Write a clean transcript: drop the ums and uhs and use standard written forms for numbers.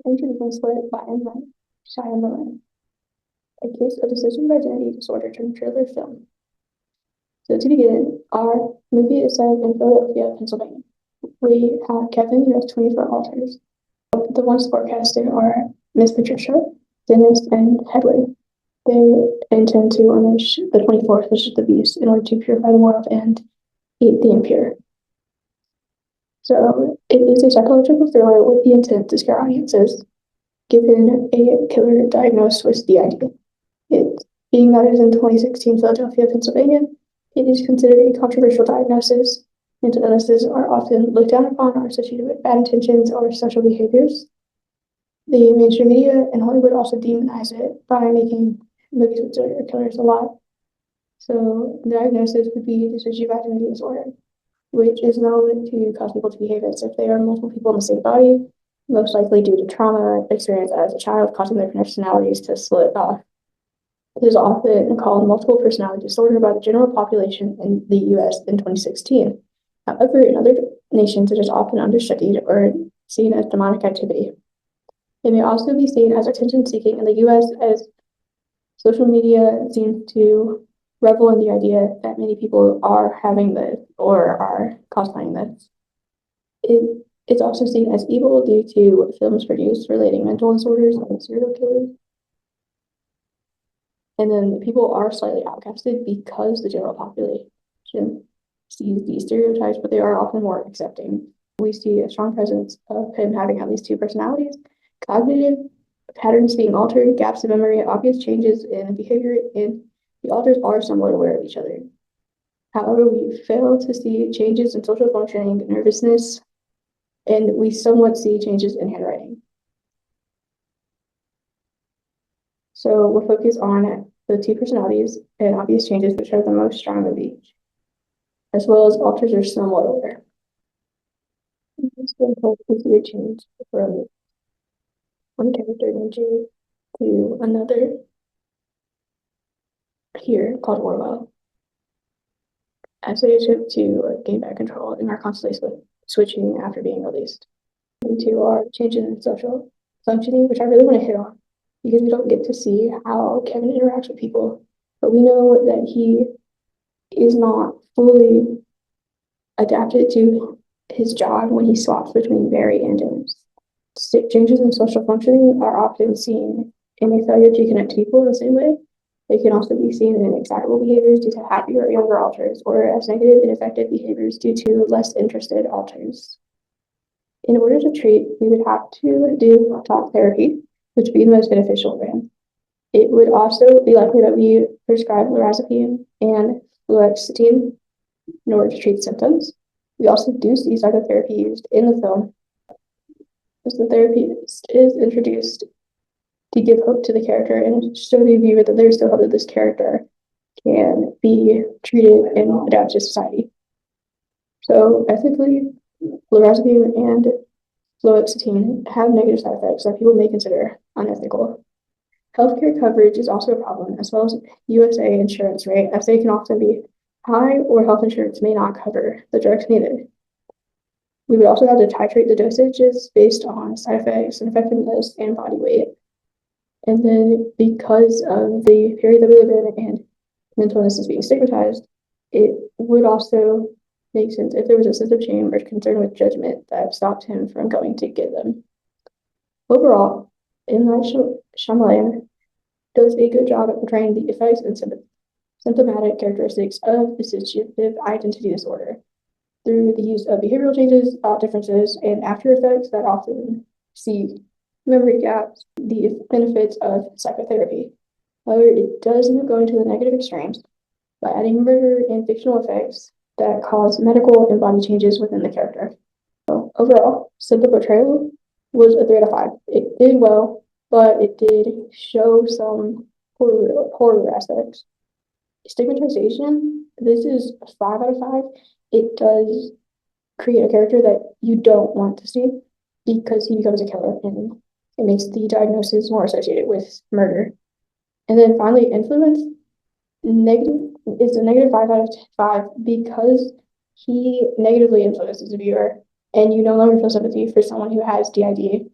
Introducing Split by M. Shyamalan, a case of dissociative identity disorder turned thriller film. So to begin, our movie is set in Philadelphia, Pennsylvania. We have Kevin, who has 24 alters. The ones forecasted are Miss Patricia, Dennis, and Hedwig. They intend to unleash the 24th, which is the beast, in order to purify the world and eat the impure. So it is a psychological thriller with the intent to scare audiences, given a killer diagnosed with DID. It, being that it is in 2016 Philadelphia, Pennsylvania, it is considered a controversial diagnosis. Mental illnesses are often looked down upon or associated with bad intentions or social behaviors. The mainstream media and Hollywood also demonize it by making movies with serial killers a lot. So the diagnosis would be dissociative identity disorder, which is known to cause people to behave as if they are multiple people in the same body, most likely due to trauma experienced as a child, causing their personalities to split off. It is often called multiple personality disorder by the general population in the US in 2016. However, in other nations, it is often understudied or seen as demonic activity. It may also be seen as attention seeking in the US, as social media seems to revel in the idea that many people are having this or are cosplaying this. It's also seen as evil due to films produced relating mental disorders and serial killers. And then people are slightly outcasted because the general population sees these stereotypes, but they are often more accepting. We see a strong presence of him having at least two personalities, cognitive patterns being altered, gaps in memory, obvious changes in behavior, and the alters are somewhat aware of each other. However, we fail to see changes in social functioning, nervousness, and we somewhat see changes in handwriting. So we'll focus on the two personalities and obvious changes, which are the most strong of each, as well as alters are somewhat aware. It's been told to change from one character named Jerry to another here called Orwell, as they attempt to gain back control and are constantly switching after being released. The two are changes in social functioning, which I really want to hit on because we don't get to see how Kevin interacts with people, but we know that he is not fully adapted to his job when he swaps between Barry and Dennis. Changes in social functioning are often seen in a failure to connect to people in the same way. They can also be seen in excitable behaviors due to happier younger alters, or as negative, ineffective behaviors due to less interested alters. In order to treat, we would have to do talk therapy, which would be the most beneficial for him. It would also be likely that we prescribe lorazepam and fluoxetine in order to treat symptoms. We also do see psychotherapy used in the film, as the therapist is introduced to give hope to the character and show the viewer that there's still hope that this character can be treated and adapt to society. So ethically, lorazepam and fluoxetine have negative side effects that people may consider unethical. Healthcare coverage is also a problem, as well as USA insurance rate, as they can often be high or health insurance may not cover the drugs needed. We would also have to titrate the dosages based on side effects and effectiveness and body weight. And then because of the period that we live in and mental illness is being stigmatized, it would also make sense if there was a sense of shame or concern with judgment that stopped him from going to get them. Overall, M. Night Shyamalan does a good job at portraying the effects and symptomatic characteristics of dissociative identity disorder through the use of behavioral changes, thought differences, and after effects that often see memory gaps, the benefits of psychotherapy. However, it does end up going to the negative extremes by adding murder and fictional effects that cause medical and body changes within the character. So overall, simple portrayal was a 3 out of 5. It did well, but it did show some horror aspects. Stigmatization, this is a 5 out of 5. It does create a character that you don't want to see because he becomes a killer, and it makes the diagnosis more associated with murder. And then finally, influence negative is a negative 5 out of 5 because he negatively influences the viewer, and you no longer feel sympathy for someone who has DID